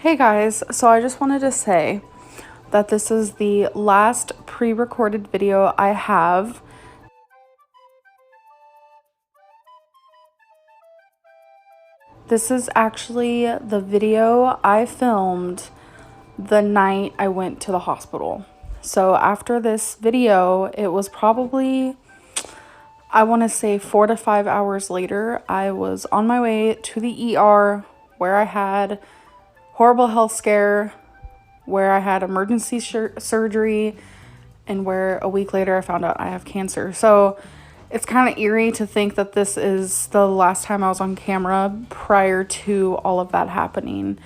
Hey guys, so I just wanted to say that this is the last pre-recorded video I have. This is actually the video I filmed the night I went to the hospital. So after this video, it was probably, I want to say 4 to 5 hours later, I was on my way to the ER where I had horrible health scare, where I had emergency surgery, and where a week later I found out I have cancer. So it's kind of eerie to think that this is the last time I was on camera prior to all of that happening.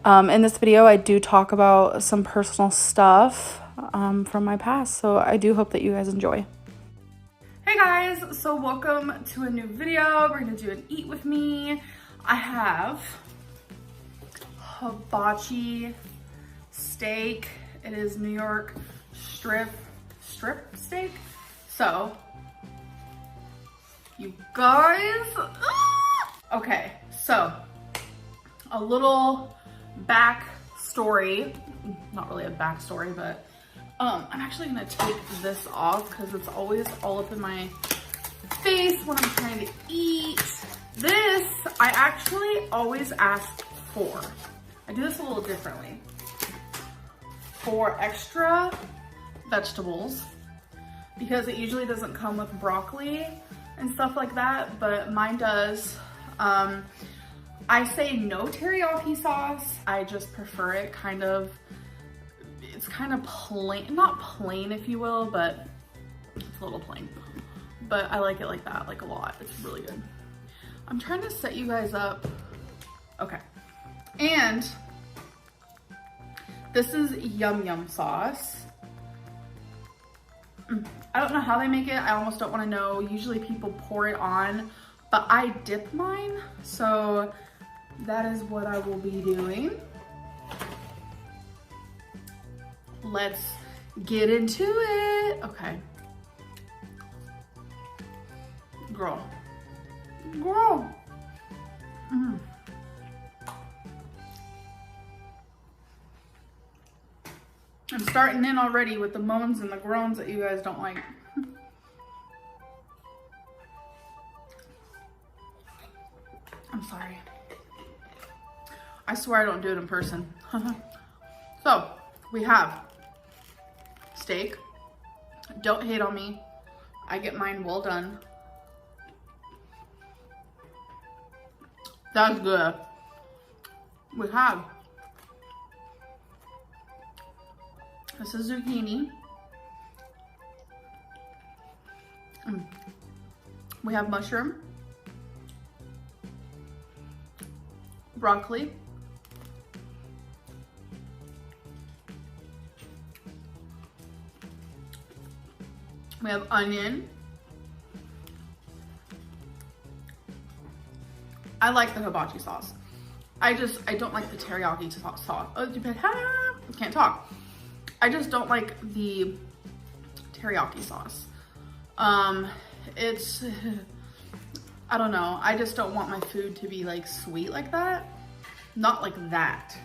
In this video, I do talk about some personal stuff from my past, so I do hope that you guys enjoy. Hey guys, so welcome to a new video. We're gonna do an eat with me. I have hibachi steak. It is New York strip steak. So, you guys, okay, so a little backstory, not really a backstory, but I'm actually gonna take this off because it's always all up in my face when I'm trying to eat. This, I actually always ask for. I do this a little differently. For extra vegetables, because it usually doesn't come with broccoli and stuff like that, but mine does. I say no teriyaki sauce. I just prefer it kind of, it's kind of plain, not plain if you will, but it's a little plain. But I like it like that, like a lot. It's really good. I'm trying to set you guys up. Okay. And this is yum yum sauce. I don't know how they make it. I almost don't want to know. Usually people pour it on, but I dip mine. So that is what I will be doing. Let's get into it. Okay. Girl. I'm starting in already with the moans and the groans that you guys don't like. I'm sorry. I swear I don't do it in person. So, we have steak. Don't hate on me. I get mine well done. That's good. We have, this is zucchini. We have mushroom, broccoli, we have onion. I like the hibachi sauce. I don't like the teriyaki sauce. Can't talk. I just don't like the teriyaki sauce. It's, I don't know. I just don't want my food to be like sweet like that. Not like that.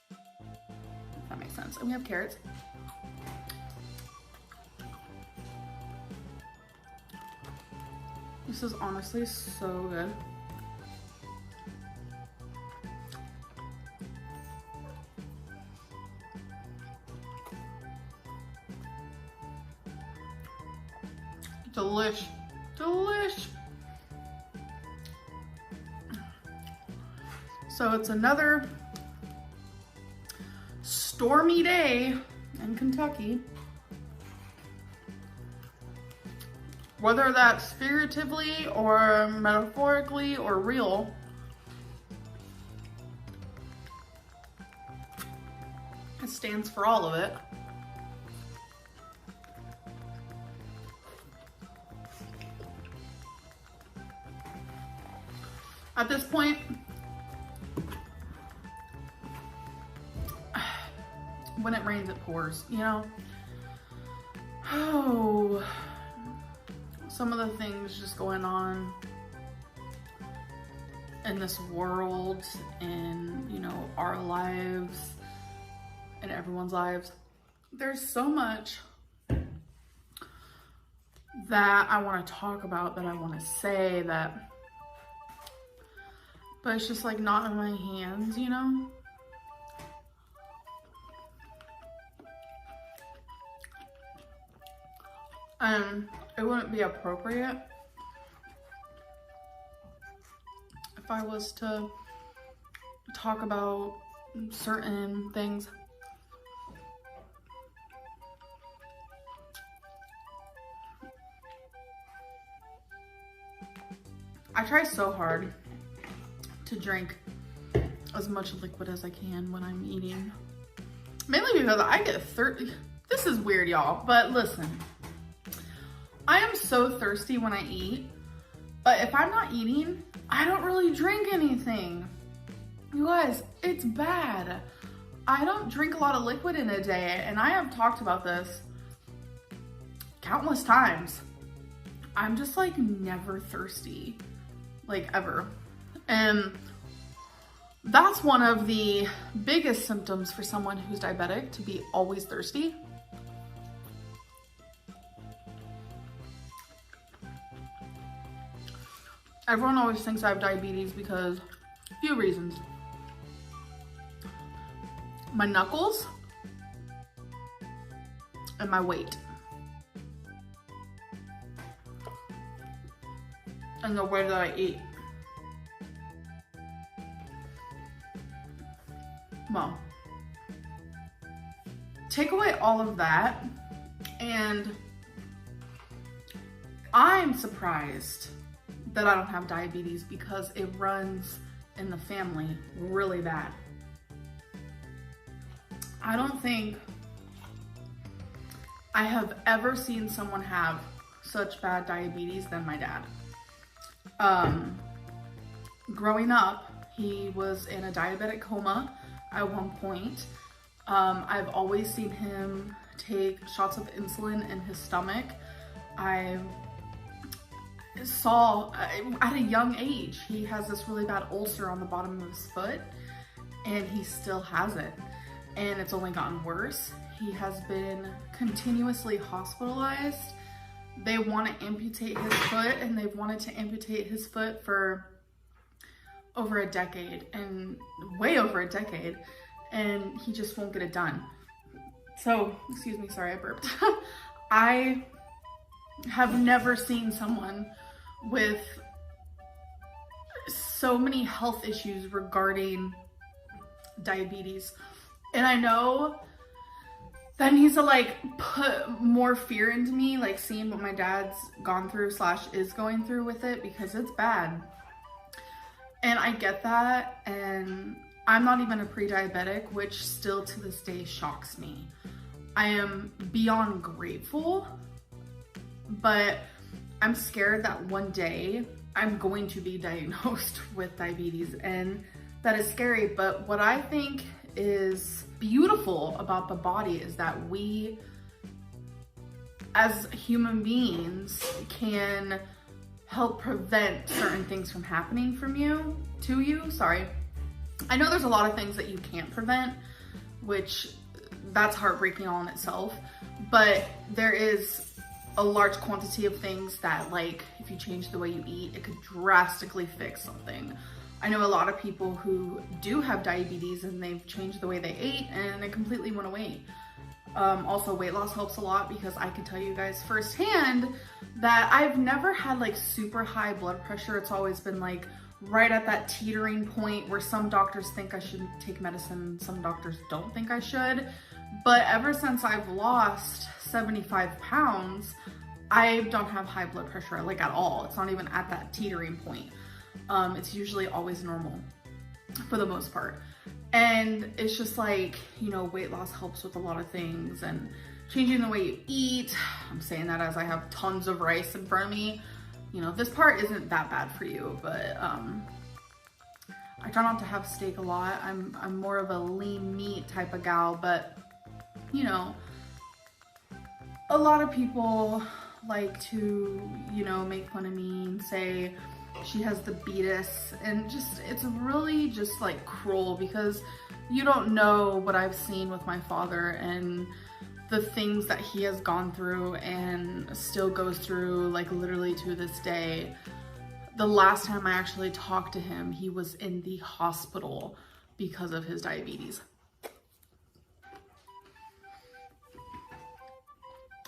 If that makes sense. And we have carrots. This is honestly so good. Delish. So it's another stormy day in Kentucky. Whether that's figuratively or metaphorically or real, it stands for all of it. At this point, when it rains, it pours, you know? Oh. Some of the things just going on in this world, in, you know, our lives, in everyone's lives. There's so much that I want to talk about, that I want to say, that, but it's just like not in my hands, you know? And it wouldn't be appropriate if I was to talk about certain things. I try so hard to drink as much liquid as I can when I'm eating. Mainly because I get thirsty. This is weird, y'all, but listen. I am so thirsty when I eat, but if I'm not eating, I don't really drink anything. You guys, it's bad. I don't drink a lot of liquid in a day, and I have talked about this countless times. I'm just like never thirsty, like ever. And that's one of the biggest symptoms for someone who's diabetic, to be always thirsty. Everyone always thinks I have diabetes because a few reasons. My knuckles and my weight. And the way that I eat. Well, take away all of that, and I'm surprised that I don't have diabetes because it runs in the family really bad. I don't think I have ever seen someone have such bad diabetes than my dad. Growing up, he was in a diabetic coma at one point. I've always seen him take shots of insulin in his stomach. I saw at a young age, he has this really bad ulcer on the bottom of his foot, and he still has it. And it's only gotten worse. He has been continuously hospitalized. They want to amputate his foot, and they've wanted to amputate his foot for over a decade, and way over a decade, and he just won't get it done. So, excuse me, sorry I burped. I have never seen someone with so many health issues regarding diabetes. And I know that needs to like put more fear into me, like seeing what my dad's gone through / is going through with it, because it's bad. And I get that, and I'm not even a pre-diabetic, which still to this day shocks me. I am beyond grateful, but I'm scared that one day I'm going to be diagnosed with diabetes, and that is scary. But what I think is beautiful about the body is that we as human beings can help prevent certain things from happening to you. Sorry. I know there's a lot of things that you can't prevent, which that's heartbreaking all in itself, but there is a large quantity of things that, like, if you change the way you eat, it could drastically fix something. I know a lot of people who do have diabetes and they've changed the way they ate and it completely went away. Also, weight loss helps a lot, because I can tell you guys firsthand that I've never had like super high blood pressure. It's always been like right at that teetering point where some doctors think I should take medicine, some doctors don't think I should. But ever since I've lost 75 pounds, I don't have high blood pressure like at all. It's not even at that teetering point. It's usually always normal for the most part. And it's just like, you know, weight loss helps with a lot of things, and changing the way you eat. I'm saying that as I have tons of rice in front of me. You know, this part isn't that bad for you, but I try not to have steak a lot. I'm more of a lean meat type of gal, but you know, a lot of people like to, you know, make fun of me and say She has the beatus, and just, it's really just like cruel, because you don't know what I've seen with my father and the things that he has gone through and still goes through, like literally to this day. The last time I actually talked to him, he was in the hospital because of his diabetes.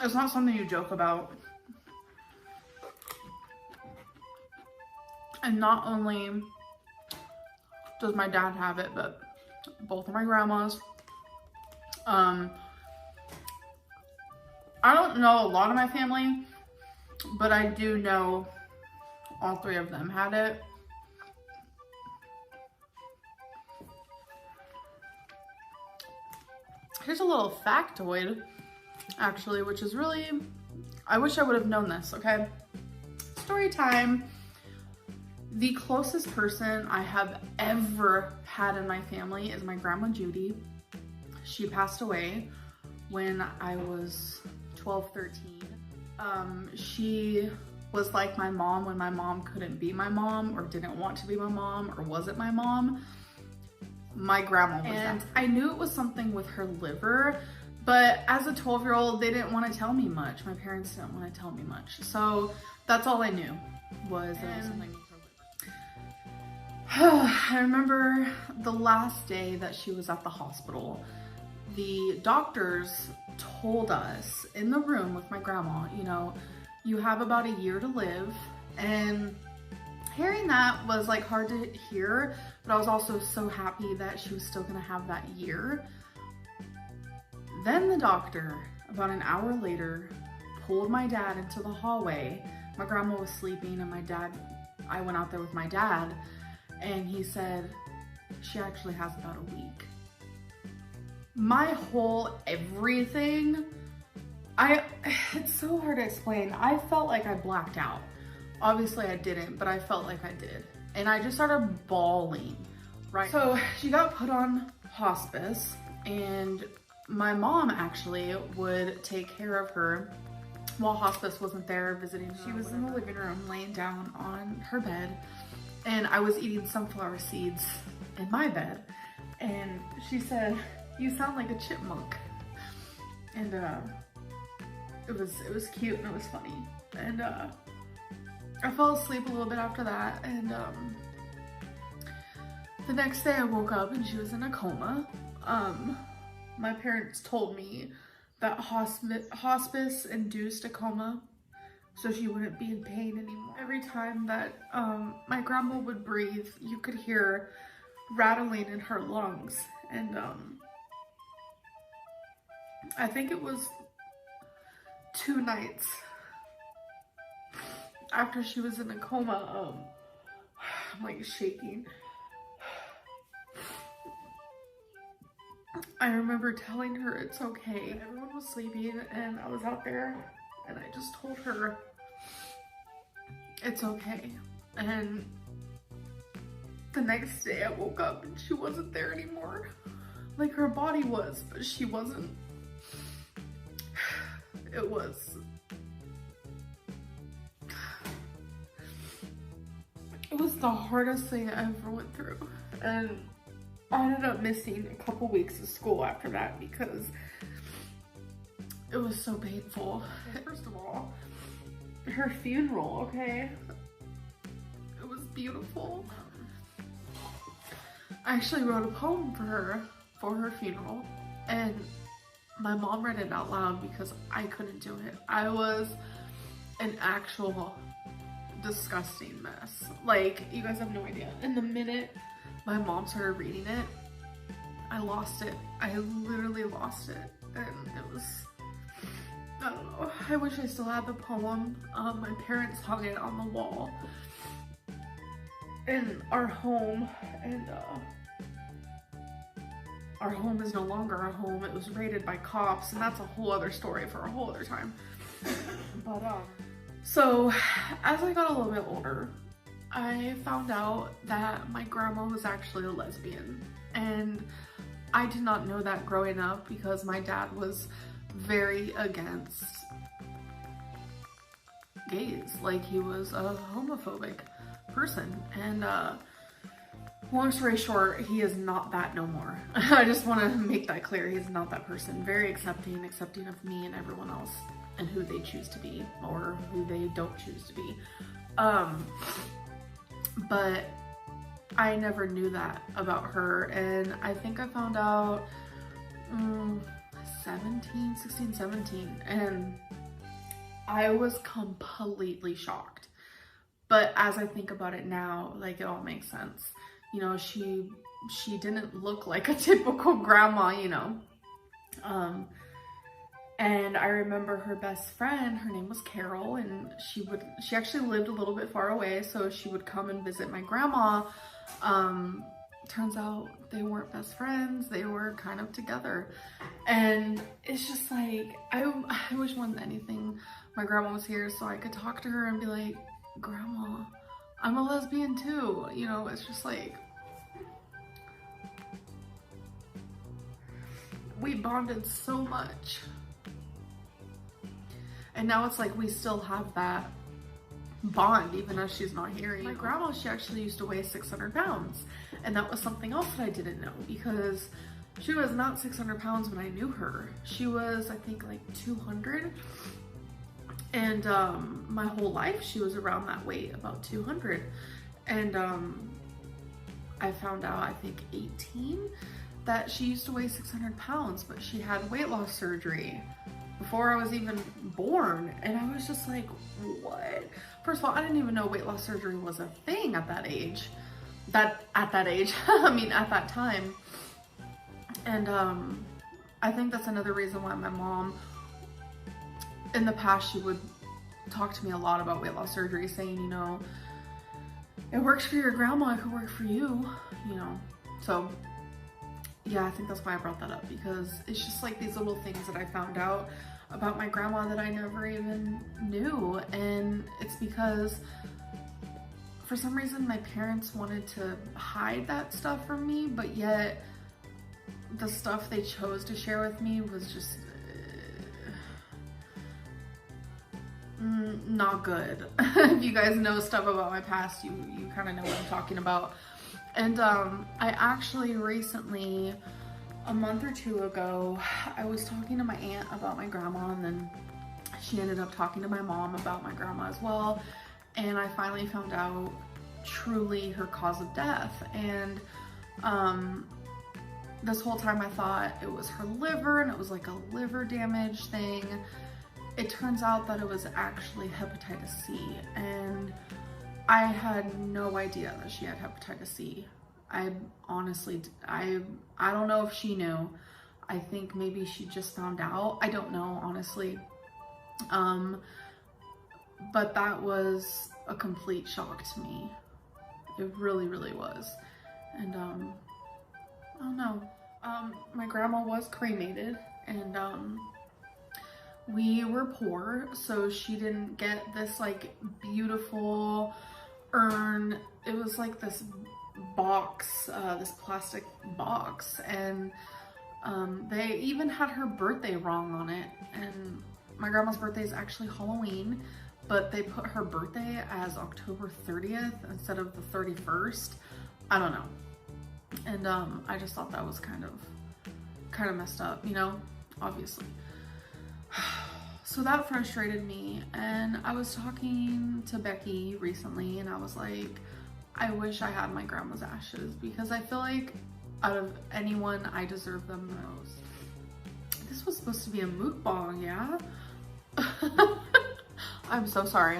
It's not something you joke about. And not only does my dad have it, but both of my grandmas. I don't know a lot of my family, but I do know all three of them had it. Here's a little factoid, actually, which is really, I wish I would have known this, okay? Story time. The closest person I have ever had in my family is my grandma Judy. She passed away when I was 12, 13. She was like my mom when my mom couldn't be my mom, or didn't want to be my mom, or wasn't my mom. My grandma was that. I knew it was something with her liver, but as a 12-year-old, they didn't want to tell me much. My parents didn't want to tell me much. So that's all I knew was it was something with her liver. I remember the last day that she was at the hospital, the doctors told us in the room with my grandma, you know, you have about a year to live. And hearing that was like hard to hear, but I was also so happy that she was still gonna have that year. Then the doctor, about an hour later, pulled my dad into the hallway. My grandma was sleeping and I went out there with my dad, and he said, she actually has about a week. My whole everything, it's so hard to explain. I felt like I blacked out. Obviously I didn't, but I felt like I did. And I just started bawling, right? So she got put on hospice, and my mom actually would take care of her while hospice wasn't there visiting her. She was in the living room laying down on her bed, and I was eating sunflower seeds in my bed. And she said, "You sound like a chipmunk." And it was cute and it was funny. And I fell asleep a little bit after that, and the next day I woke up and she was in a coma. My parents told me that hospice induced a coma, so she wouldn't be in pain anymore. Every time that my grandma would breathe, you could hear rattling in her lungs. And I think it was 2 nights after she was in a coma, I'm like shaking. I remember telling her it's okay. Everyone was sleeping and I was out there, and I just told her it's okay. And the next day I woke up and she wasn't there anymore. Like, her body was, but she wasn't. It was the hardest thing I ever went through. And I ended up missing a couple weeks of school after that because it was so painful. First of all, her funeral, okay? It was beautiful. I actually wrote a poem for her funeral, and my mom read it out loud because I couldn't do it. I was an actual disgusting mess. Like, you guys have no idea. In the minute my mom started reading it, I lost it. I literally lost it. And it was, I don't know. I wish I still had the poem. My parents hung it on the wall in our home, and our home is no longer our home. It was raided by cops, and that's a whole other story for a whole other time. But so as I got a little bit older, I found out that my grandma was actually a lesbian, and I did not know that growing up because my dad was very against gays. Like, he was a homophobic person. And long story short, he is not that no more. I just want to make that clear. He's not that person. Very accepting of me and everyone else and who they choose to be or who they don't choose to be. But I never knew that about her, and I think I found out 16, 17, and I was completely shocked. But as I think about it now, like, it all makes sense. You know, she didn't look like a typical grandma, you know. And I remember her best friend, her name was Carol, and she actually lived a little bit far away, so she would come and visit my grandma. Turns out they weren't best friends, they were kind of together. And it's just like, I wish more than anything my grandma was here so I could talk to her and be like, Grandma, I'm a lesbian too. You know, it's just like, we bonded so much. And now it's like we still have that bond even as she's not here. My grandma, she actually used to weigh 600 pounds. And that was something else that I didn't know, because she was not 600 pounds when I knew her. She was, I think, like 200. And my whole life she was around that weight, about 200. And I found out, I think 18, that she used to weigh 600 pounds, but she had weight loss surgery before I was even born. And I was just like, what? First of all, I didn't even know weight loss surgery was a thing at that age. I mean, at that time. And I think that's another reason why my mom, in the past, she would talk to me a lot about weight loss surgery, saying, you know, it works for your grandma, it could work for you, you know. So yeah, I think that's why I brought that up, because it's just like these little things that I found out about my grandma that I never even knew. And it's because for some reason my parents wanted to hide that stuff from me, but yet the stuff they chose to share with me was just not good. If you guys know stuff about my past, you kind of know what I'm talking about. And I actually recently, a month or two ago, I was talking to my aunt about my grandma, and then she ended up talking to my mom about my grandma as well. And I finally found out truly her cause of death. And this whole time I thought it was her liver, and it was like a liver damage thing. It turns out that it was actually hepatitis C, and I had no idea that she had hepatitis C. I honestly, I don't know if she knew. I think maybe she just found out. I don't know, honestly. But that was a complete shock to me. It really, really was. And I don't know. My grandma was cremated, and we were poor, so she didn't get this like beautiful urn. It was like this box, this plastic box, and they even had her birthday wrong on it. And my grandma's birthday is actually Halloween, but they put her birthday as October 30th instead of the 31st. I don't know. And I just thought that was kind of messed up, you know, obviously. So that frustrated me, and I was talking to Becky recently, and I was like, I wish I had my grandma's ashes, because I feel like out of anyone, I deserve them the most. This was supposed to be a mukbang, yeah? I'm so sorry.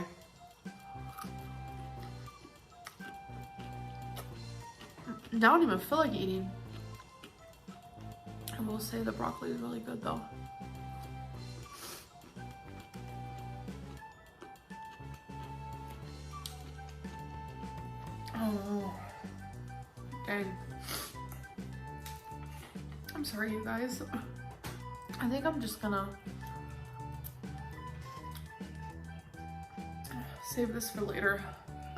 Now I don't even feel like eating. I will say the broccoli is really good though. Oh, dang. I'm sorry, you guys. I think I'm just gonna save this for later.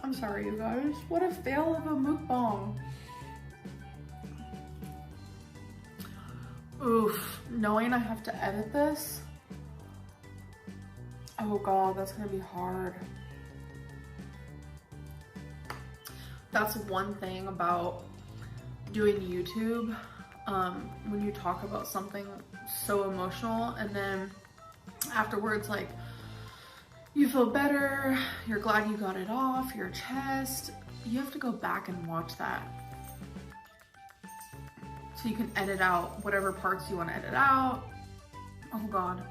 I'm sorry, you guys. What a fail of a mukbang. Oof, knowing I have to edit this. Oh God, that's gonna be hard. that's one thing about doing YouTube. When you talk about something so emotional and then afterwards, like, you feel better, you're glad you got it off your chest, you have to go back and watch that. So you can edit out whatever parts you want to edit out. Oh God.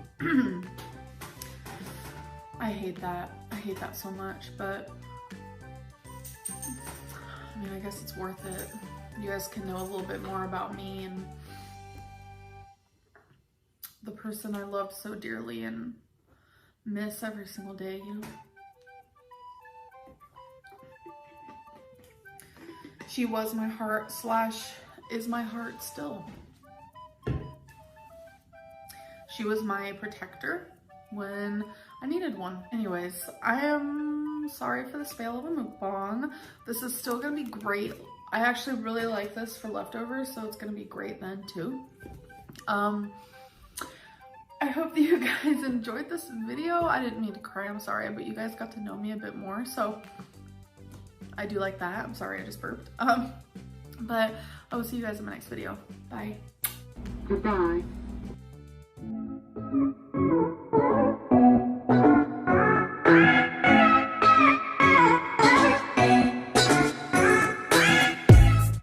I hate that. I hate that so much, but I mean, I guess it's worth it. You guys can know a little bit more about me and the person I loved so dearly and miss every single day, you know? She was my heart / is my heart still. She was my protector when I needed one. Anyways, I am sorry for this fail of a mukbang. This is still gonna be great. I actually really like this for leftovers, so it's gonna be great then too. I hope that you guys enjoyed this video. I didn't mean to cry, I'm sorry, but you guys got to know me a bit more, so I do like that. I'm sorry, I just burped. But I will see you guys in my next video. Bye. Goodbye.